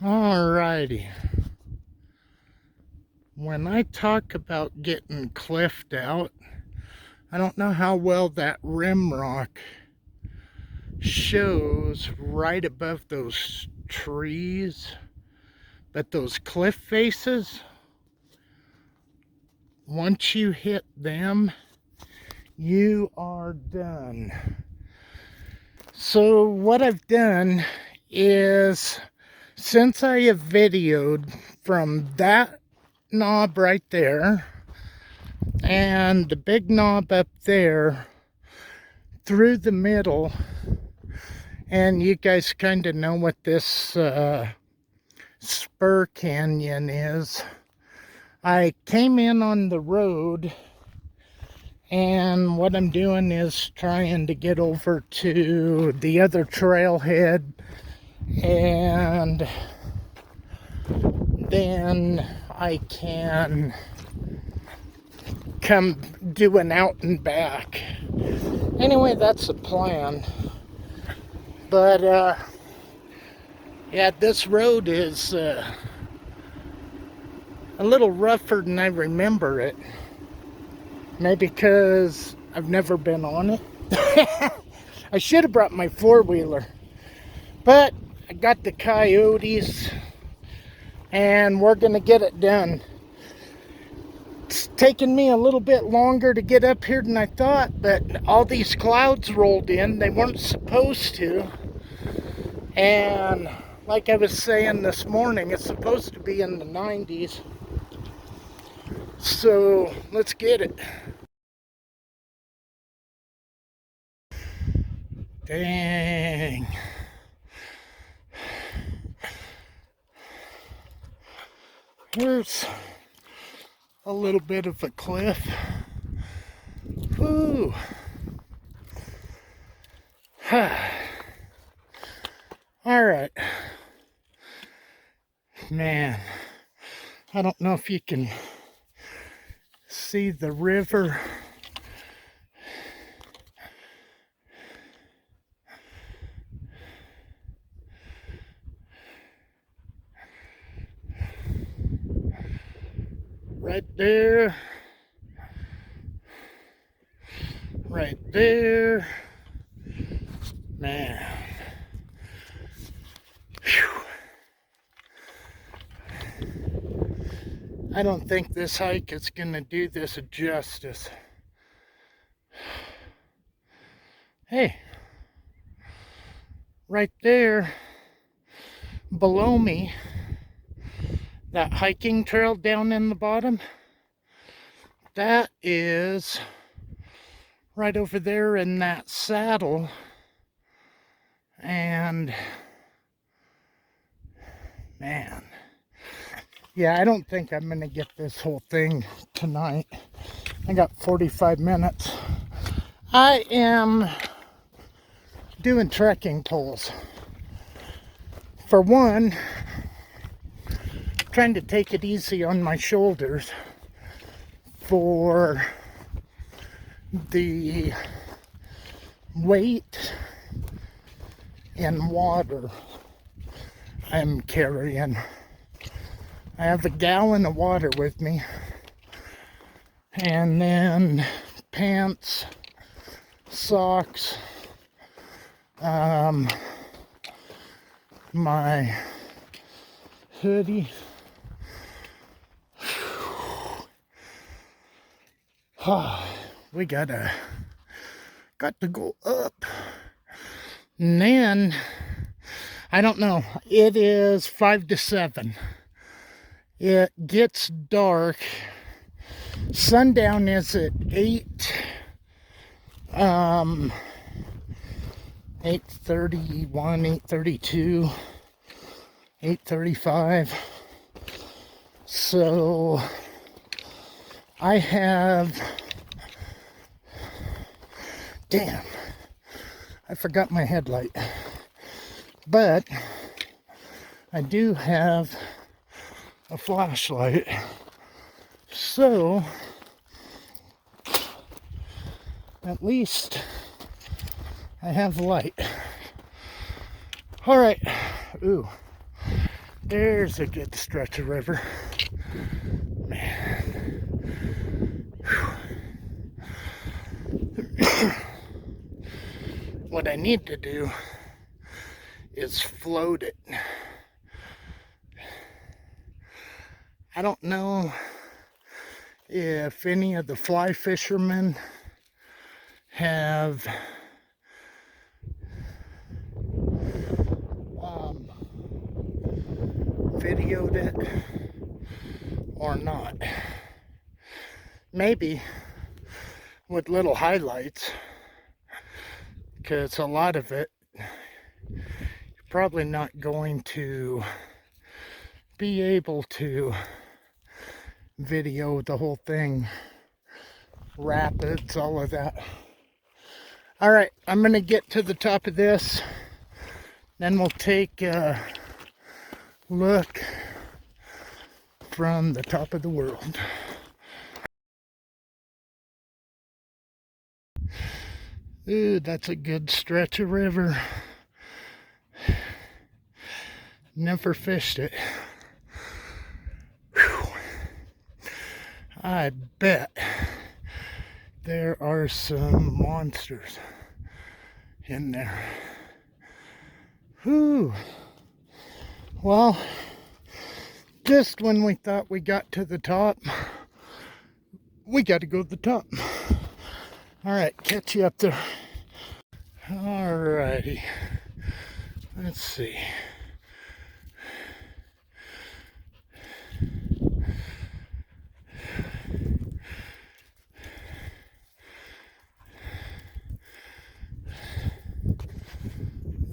Alrighty. When I talk about getting cliffed out, I don't know how well that rim rock shows right above those trees, but those cliff faces, once you hit them, you are done. So what I've done is, since I have videoed from that knob right there and the big knob up there through the middle, and you guys kind of know what this spur canyon is, I came in on the road, and what I'm doing is trying to get over to the other trailhead, and then I can come do an out and back. Anyway, that's the plan. But yeah, this road is a little rougher than I remember it. Maybe because I've never been on it. I should have brought my four-wheeler, but I got the coyotes and we're gonna get it done. It's taken me a little bit longer to get up here than I thought, but all these clouds rolled in. They weren't supposed to. And like I was saying this morning, it's supposed to be in the 90s. So let's get it. Dang. Here's a little bit of a cliff. Whew. All right. Man, I don't know if you can see the river. Right there. Right there. Man. Whew. I don't think this hike is gonna do this justice. Hey, right there below me, that hiking trail down in the bottom, that is right over there in that saddle. And man, yeah, I don't think I'm gonna get this whole thing tonight. I got 45 minutes. I am doing trekking poles. For one, trying to take it easy on my shoulders for the weight and water I'm carrying. I have a gallon of water with me, and then pants, socks, my hoodie. We got to go up. And then, I don't know, it is 5 to 7. It gets dark. Sundown is at 8. 8:31, 8:32, 8:35. So I have, damn, I forgot my headlight. But I do have a flashlight. So at least I have light. All right. Ooh, There's a good stretch of river. Man. What I need to do is float it. I don't know if any of the fly fishermen have videoed it or not. Maybe with little highlights, because a lot of it you're probably not going to be able to video the whole thing, rapids, all of that. All right, I'm gonna get to the top of this, then we'll take a look from the top of the world. Ooh, that's a good stretch of river. Never fished it. Whew. I bet there are some monsters in there. Whew. Well, just when we thought we got to the top, we got to go to the top. All right, catch you up there. All righty. Let's see.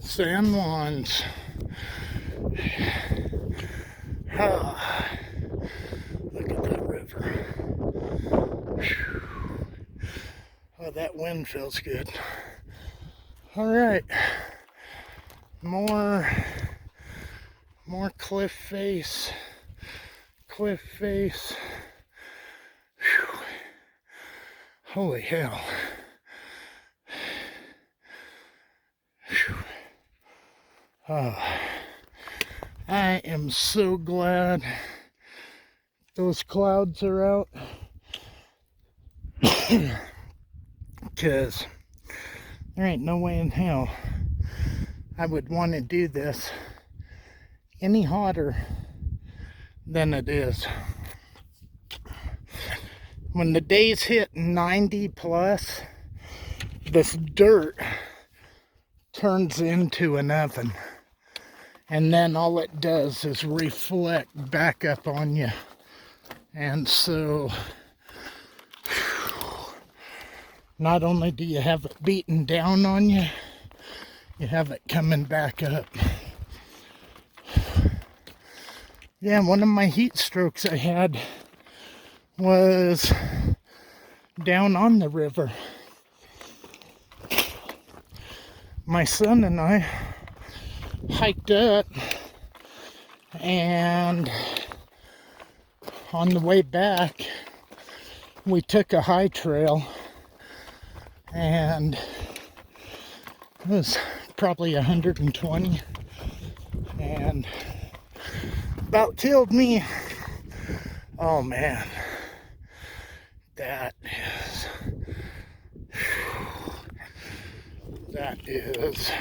San Juan's. Ah, look at that river. Whew. Oh, that wind feels good. All right, more cliff face. Whew. Holy hell. Whew. Oh, I am so glad those clouds are out, because there ain't no way in hell I would want to do this any hotter than it is. When the days hit 90 plus, this dirt turns into an oven, and then all it does is reflect back up on you. And so not only do you have it beating down on you, you have it coming back up. Yeah, one of my heat strokes I had was down on the river. My son and I hiked up, and on the way back we took a high trail, and it was probably 120, and about killed me. Oh man, that is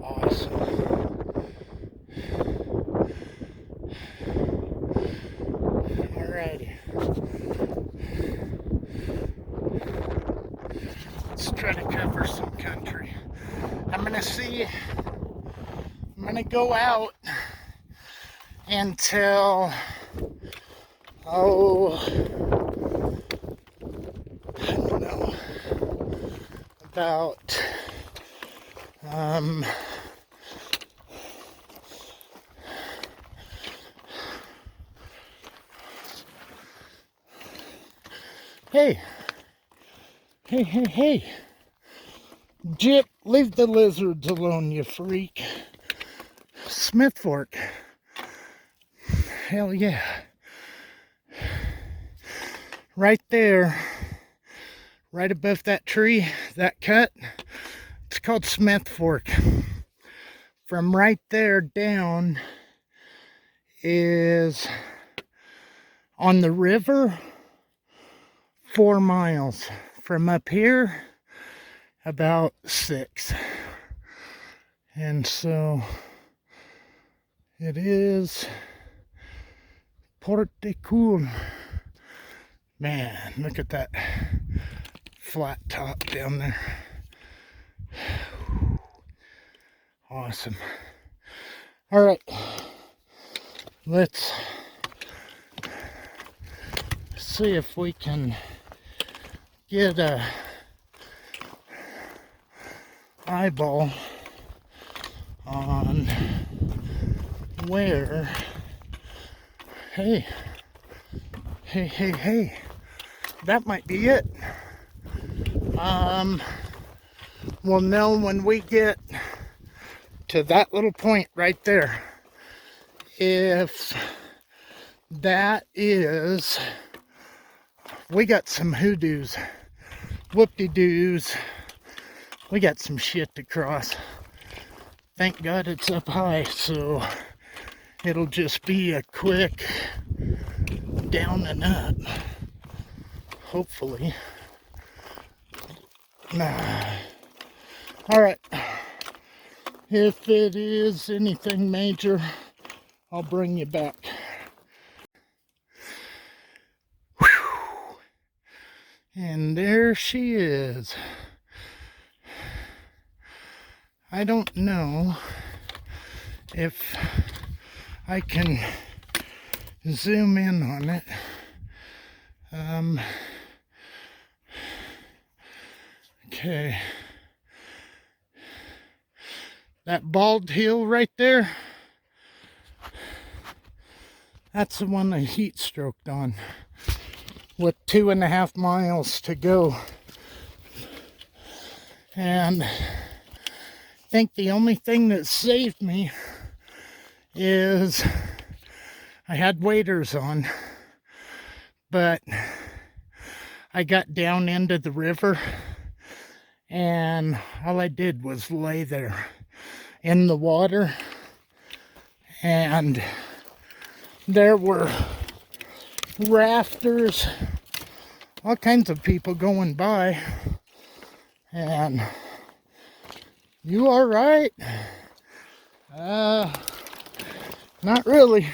awesome. Alrighty, let's try to cover some country. I'm gonna go out until I don't know, about hey, Jip, leave the lizards alone, you freak. Smith Fork. Hell yeah. Right there, right above that tree, that cut, it's called Smith Fork. from right there down is on the river 4 miles. From up here, about 6. And so it is pretty cool. Man, look at that flat top down there. Awesome. All right, let's see if we can get a eyeball on where, hey, that might be it. We'll know when we get to that little point right there if that is, we got some hoodoos, whoop-de-doos, we got some shit to cross. Thank God it's up high, so it'll just be a quick down and up, hopefully. All right, if it is anything major, I'll bring you back. Whew. And there she is. I don't know if I can zoom in on it. Okay. That bald hill right there, that's the one I heat stroked on with 2.5 miles to go. And I think the only thing that saved me is I had waders on, but I got down into the river and all I did was lay there in the water, and there were rafters, all kinds of people going by. And you all right? Not really.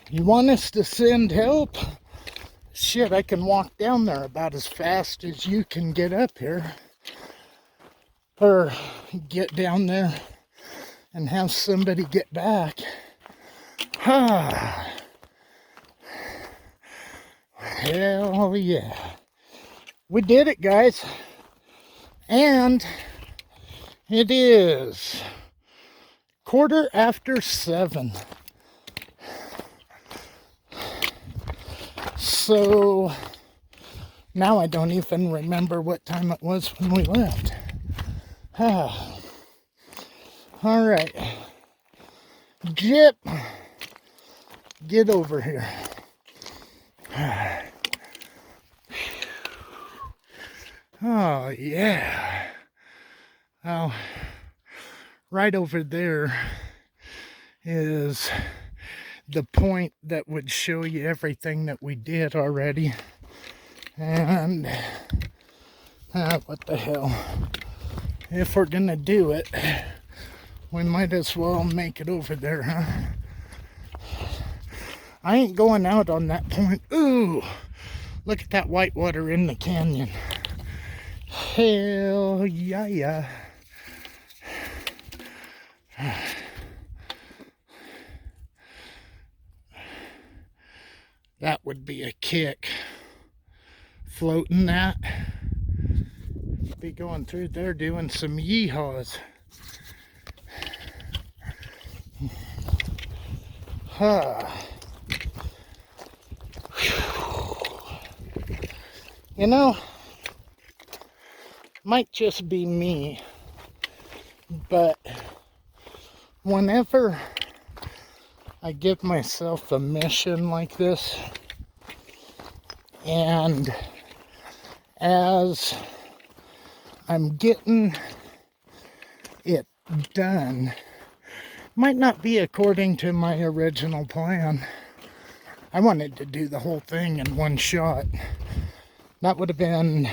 You want us to send help? Shit, I can walk down there about as fast as you can get up here. Or get down there and have somebody get back. Hell yeah. We did it, guys. And it is 7:15. So now I don't even remember what time it was when we left. All right. Jip, get over here. Oh, yeah. Well, right over there is the point that would show you everything that we did already. And, what the hell. If we're gonna do it, we might as well make it over there, huh? I ain't going out on that point. Ooh, look at that white water in the canyon. Hell yeah. That would be a kick. Floating that. Be going through there doing some yeehaws. You know, might just be me, but whenever I give myself a mission like this, and as I'm getting it done. Might not be according to my original plan. I wanted to do the whole thing in one shot. That would have been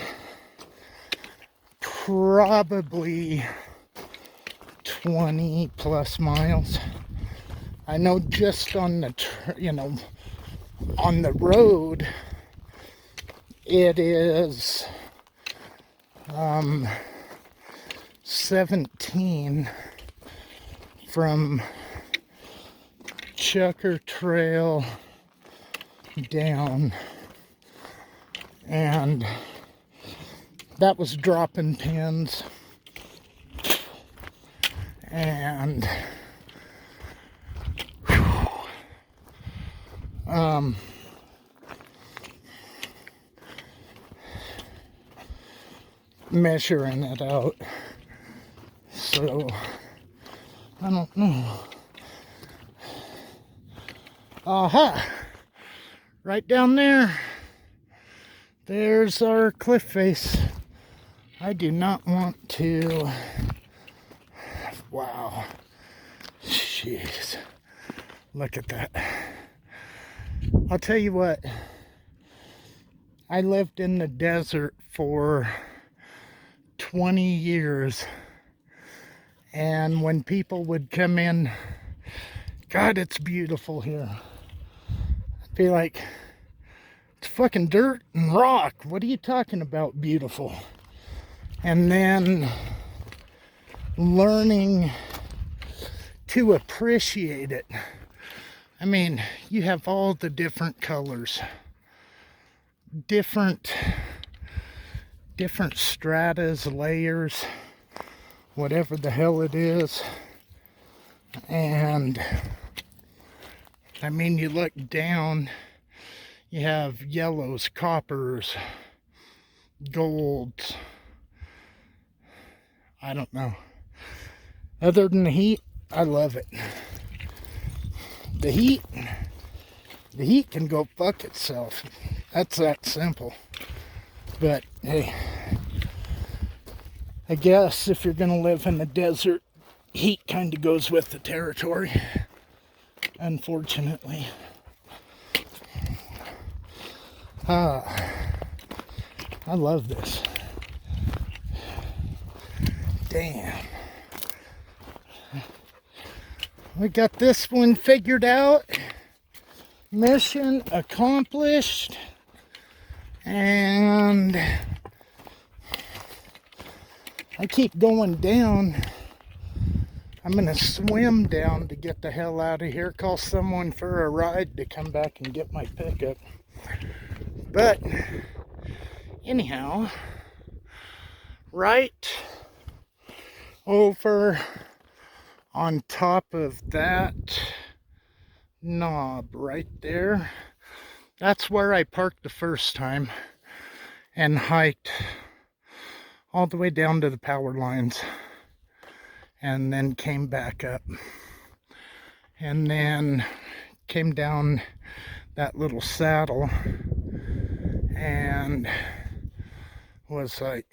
probably 20 plus miles. I know just on the, on the road, it is 17 from Chucker Trail down, and that was dropping pins, and measuring it out. So I don't know. Aha! Right down there. There's our cliff face. I do not want to. Wow. Jeez. Look at that. I'll tell you what. I lived in the desert for 20 years. And when people would come in, God, it's beautiful here. I'd be like, it's fucking dirt and rock. What are you talking about, beautiful? And then learning to appreciate it. I mean, you have all the different colors, different stratas, layers, whatever the hell it is. And I mean, you look down, you have yellows, coppers, golds. I don't know. Other than the heat, I love it. The heat can go fuck itself. That's that simple. But hey, I guess if you're gonna live in the desert, heat kind of goes with the territory, unfortunately. I love this. Damn. We got this one figured out. Mission accomplished. And I keep going down. I'm going to swim down to get the hell out of here. Call someone for a ride to come back and get my pickup. But anyhow, right over on top of that knob right there, that's where I parked the first time and hiked all the way down to the power lines and then came back up and then came down that little saddle and was like,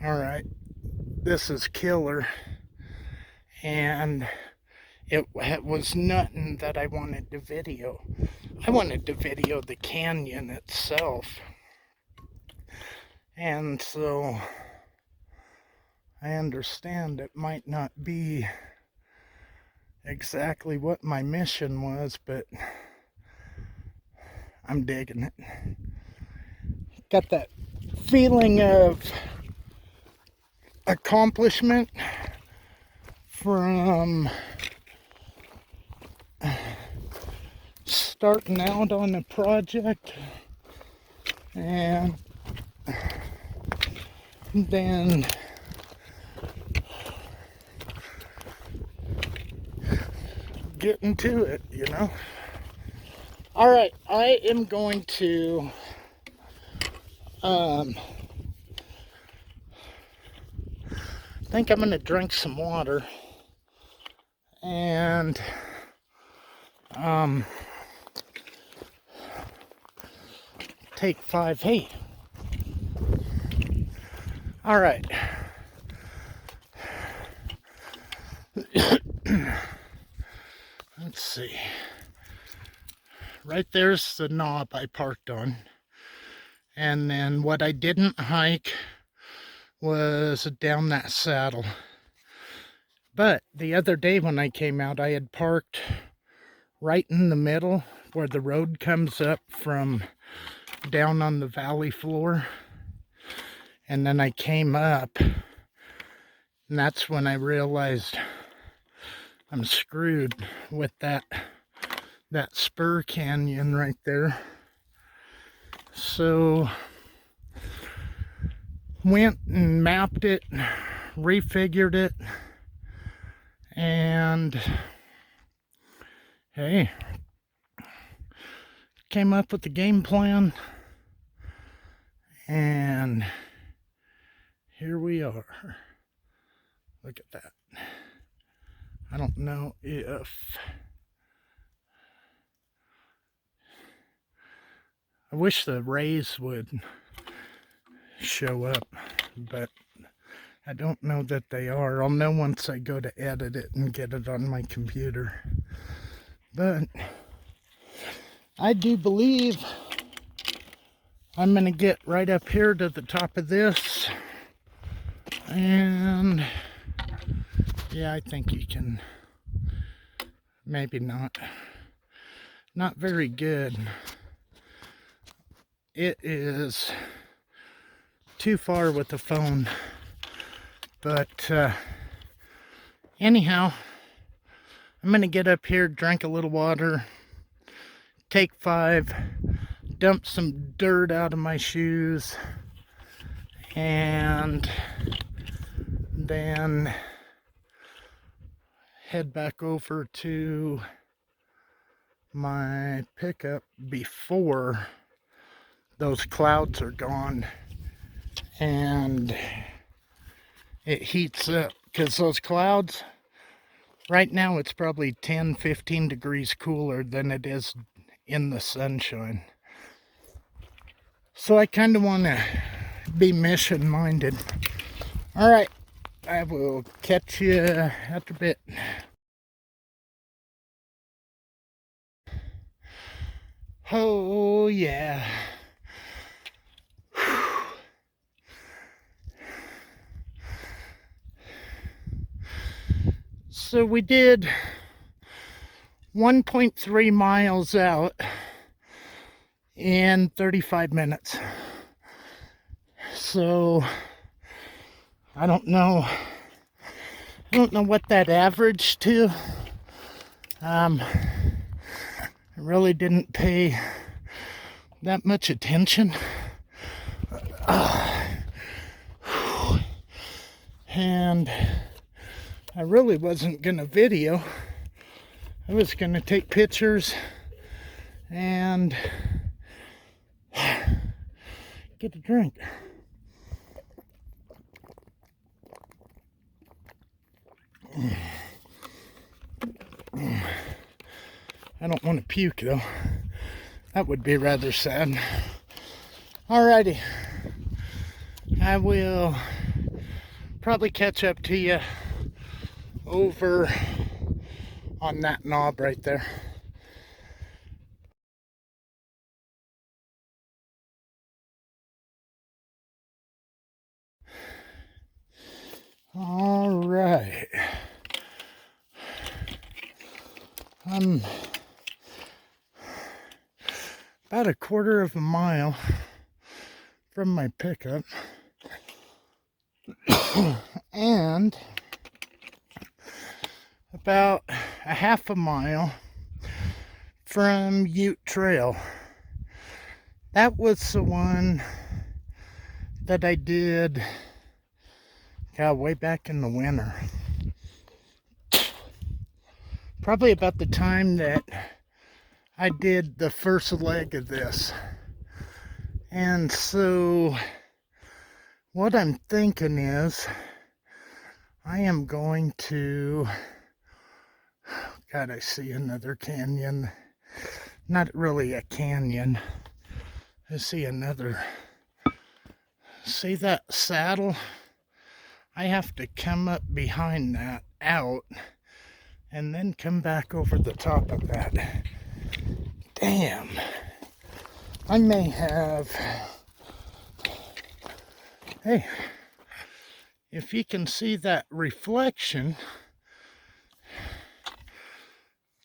all right, this is killer. And it was nothing that I wanted to video. I wanted to video the canyon itself. And so I understand it might not be exactly what my mission was, but I'm digging it. Got that feeling of accomplishment from starting out on the project and then getting to it, you know. All right, I am going to I think I'm going to drink some water and take 5. Hey, all right, Let's see. Right there's the knob I parked on. And then what I didn't hike was down that saddle. But the other day when I came out, I had parked right in the middle where the road comes up from down on the valley floor. And then I came up, and that's when I realized I'm screwed with that spur canyon right there. So went and mapped it, refigured it, and hey, came up with the game plan, and here we are. Look at that. I don't know if I wish the rays would show up, but I don't know that they are. I'll know once I go to edit it and get it on my computer. But I do believe I'm going to get right up here to the top of this. And yeah, I think you can. Maybe not. Not very good. It is too far with the phone. But anyhow, I'm going to get up here, drink a little water, take 5, dump some dirt out of my shoes, and then head back over to my pickup before those clouds are gone and it heats up, because those clouds right now, it's probably 10-15 degrees cooler than it is in the sunshine. So I kind of want to be mission minded. All right, I will catch you after a bit. Oh yeah. So we did 1.3 miles out in 35 minutes. So I don't know what that averaged to. I really didn't pay that much attention. And I really wasn't gonna video. I was gonna take pictures and get a drink. I don't want to puke though. That would be rather sad. Alrighty. I will probably catch up to you over on that knob right there. All right. I'm about a quarter of a mile from my pickup. And about a half a mile from Ute Trail. That was the one that I did way back in the winter. Probably about the time that I did the first leg of this. And so what I'm thinking is I am going to, God, I see another canyon. Not really a canyon. I see another. See that saddle? I have to come up behind that out and then come back over the top of that. Damn. I may have... Hey, if you can see that reflection,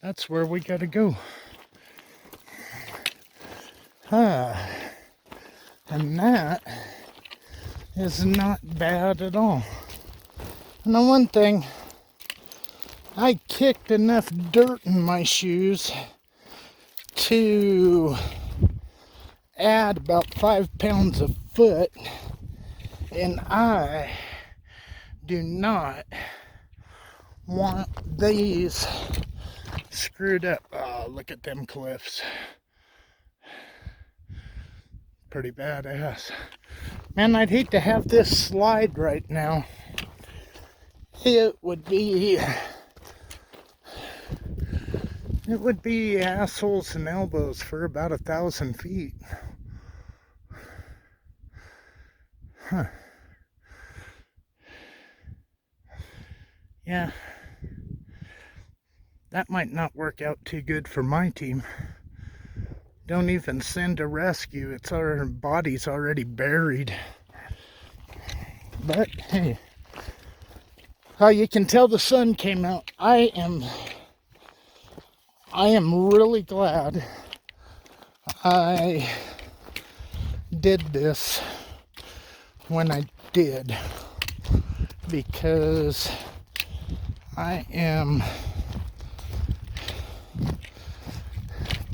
that's where we gotta go. And that is not bad at all. And the one thing, I kicked enough dirt in my shoes to add about 5 pounds a foot, and I do not want these screwed up. Oh, look at them cliffs. Pretty badass. Man, I'd hate to have this slide right now. It would be assholes and elbows for about 1,000 feet. Huh. Yeah. That might not work out too good for my team. Don't even send a rescue. It's our body's already buried. But hey, you can tell the sun came out. I am really glad I did this when I did, because I am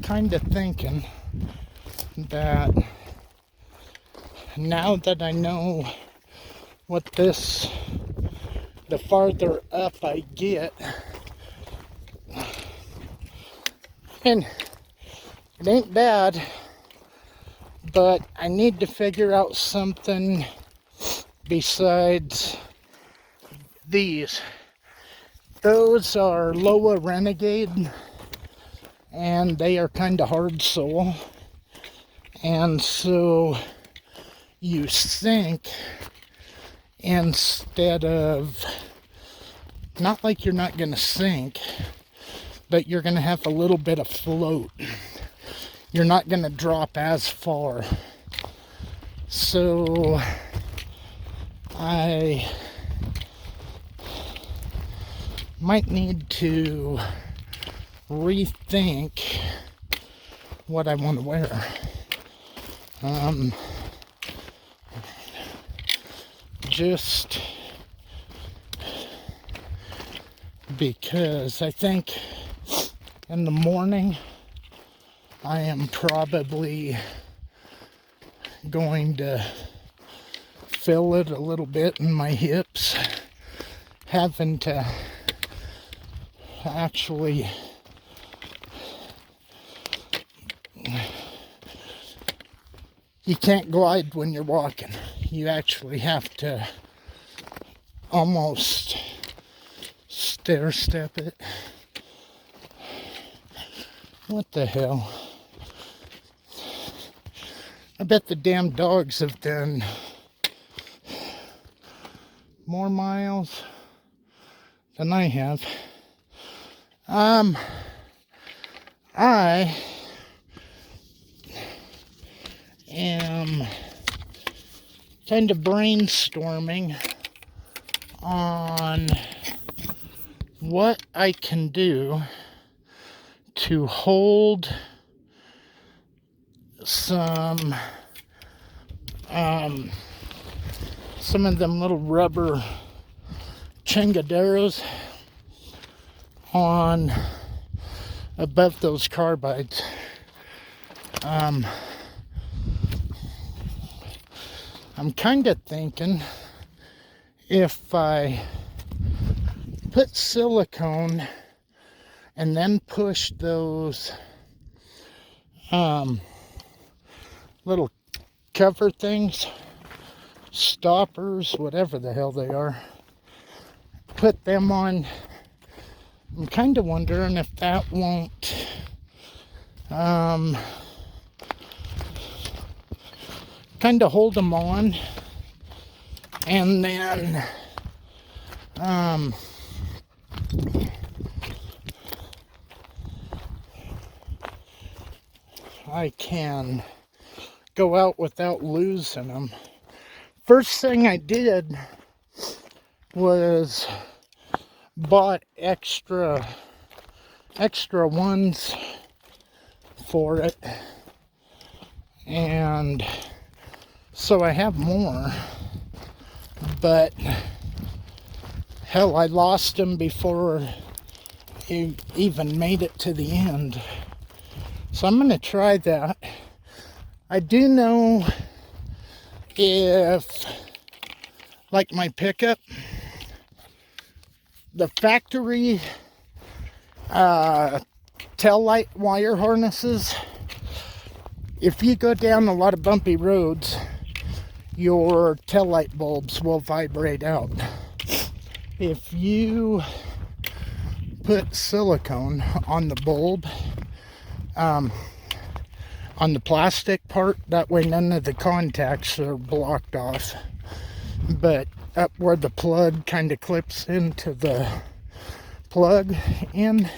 kind of thinking that now that I know what the farther up I get, and it ain't bad, but I need to figure out something besides these. Those are Loa Renegade, and they are kind of hard sole, and so you sink instead of, not like you're not going to sink, but you're going to have a little bit of float. You're not going to drop as far. So I might need to rethink what I want to wear. Just because I think in the morning I am probably going to feel it a little bit in my hips, having to actually you can't glide when you're walking. You actually have to almost stair step it. What the hell? I bet the damn dogs have done more miles than I have. I am kind of brainstorming on what I can do to hold some of them little rubber chingaderos on above those carbides. I'm kind of thinking if I put silicone and then push those little cover things, stoppers, whatever the hell they are, put them on. I'm kind of wondering if that won't kind of hold them on, and then I can go out without losing them. First thing I did was bought extra ones for it, and so I have more, but hell, I lost them before he even made it to the end. So I'm going to try that. I do know if, like my pickup, the factory tail light wire harnesses, if you go down a lot of bumpy roads, your tail light bulbs will vibrate out. If you put silicone on the bulb, on the plastic part, that way none of the contacts are blocked off, but up where the plug kind of clips into the plug in,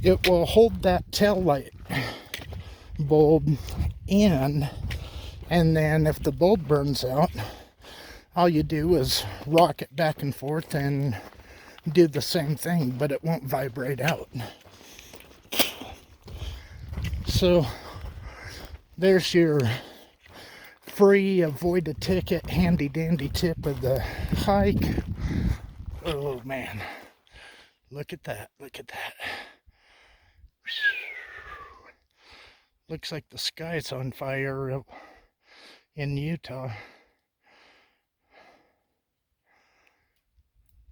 it will hold that tail light bulb in, and then if the bulb burns out, all you do is rock it back and forth and do the same thing, but it won't vibrate out. So there's your free avoid a ticket handy dandy tip of the hike. Oh man, look at that, look at that. Looks like the sky's on fire in Utah.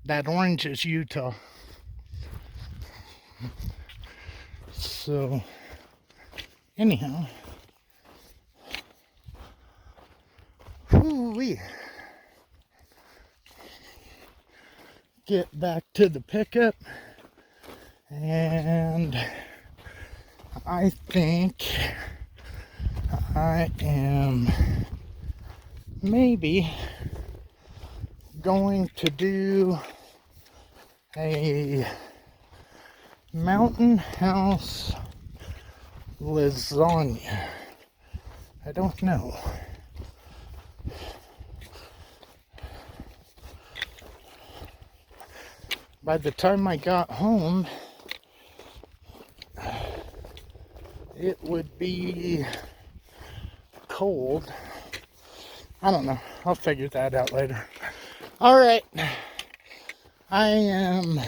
That orange is Utah. So anyhow, whoo-wee. Get back to the pickup, and I think I am maybe going to do a mountain house lasagna. I don't know. By the time I got home, it would be cold. I don't know. I'll figure that out later. Alright. I am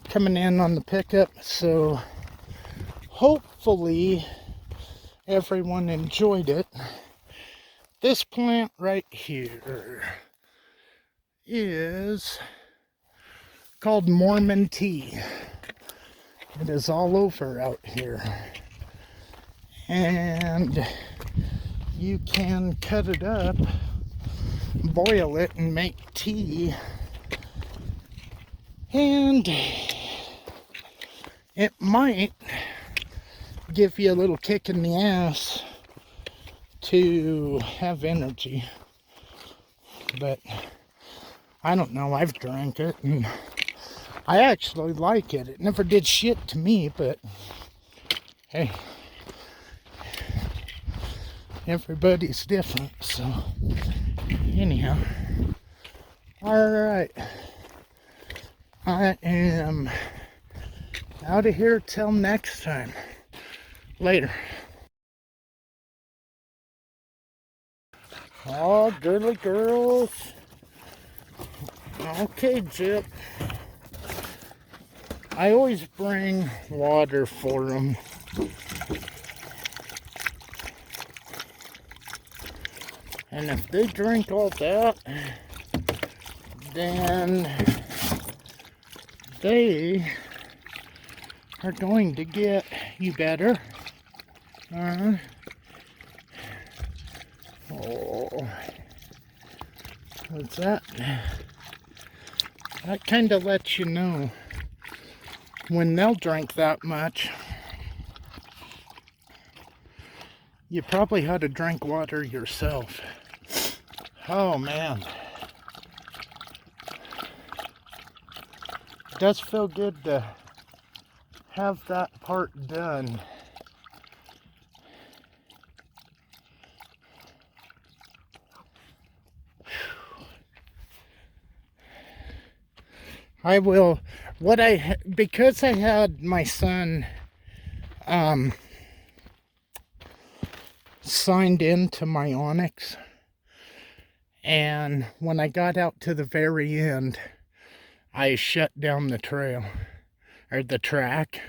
coming in on the pickup, so hopefully everyone enjoyed it. This plant right here is called Mormon tea. It is all over out here, and you can cut it up, boil it, and make tea, and it might give you a little kick in the ass to have energy, but I don't know. I've drank it and I actually like it. It never did shit to me, but hey, everybody's different. So anyhow, alright, I am out of here till next time. Later. Oh, girly girls. Okay, Jip. I always bring water for them. And if they drink all that, then they are going to get you better. Oh, what's that? That kind of lets you know when they'll drink that much. You probably ought to drink water yourself. Oh man, it does feel good to have that part done. I will, because I had my son signed into my onX, and when I got out to the very end, I shut down the trail, or the track,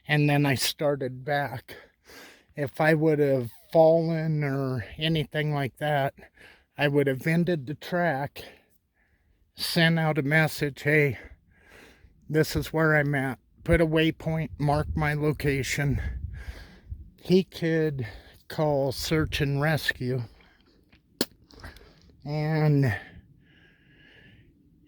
and then I started back. If I would have fallen or anything like that, I would have ended the track, sent out a message, hey, this is where I'm at, put a waypoint, mark my location. He could call search and rescue, and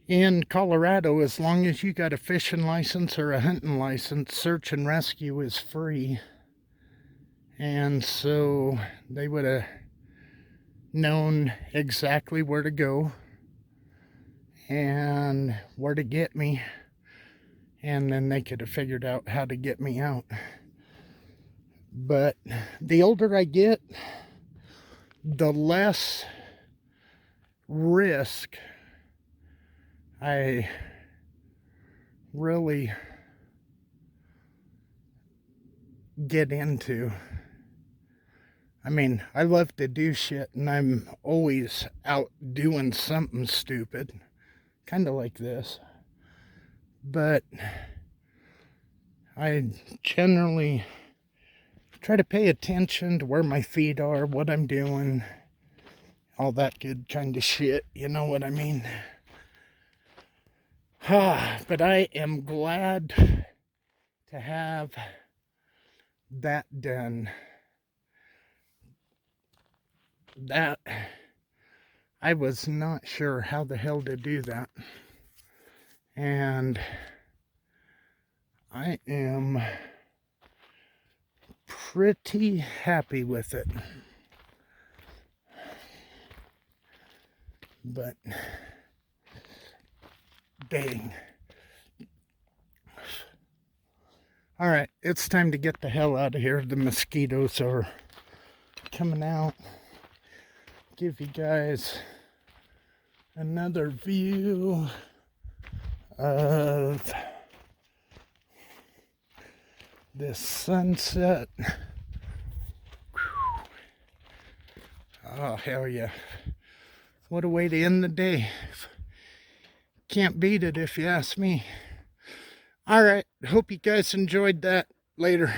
in Colorado, as long as you got a fishing license or a hunting license, search and rescue is free. And so they would have known exactly where to go and where to get me, and then they could have figured out how to get me out. But the older I get, the less risk I really get into. I mean, I love to do shit, and I'm always out doing something stupid, kind of like this. But I generally try to pay attention to where my feet are, what I'm doing, all that good kind of shit, you know what I mean? But I am glad to have that done. That, I was not sure how the hell to do that. And I am pretty happy with it. But dang. Alright, it's time to get the hell out of here. The mosquitoes are coming out. Give you guys another view of this sunset. Oh, hell yeah. What a way to end the day. Can't beat it if you ask me. Alright, hope you guys enjoyed that. Later.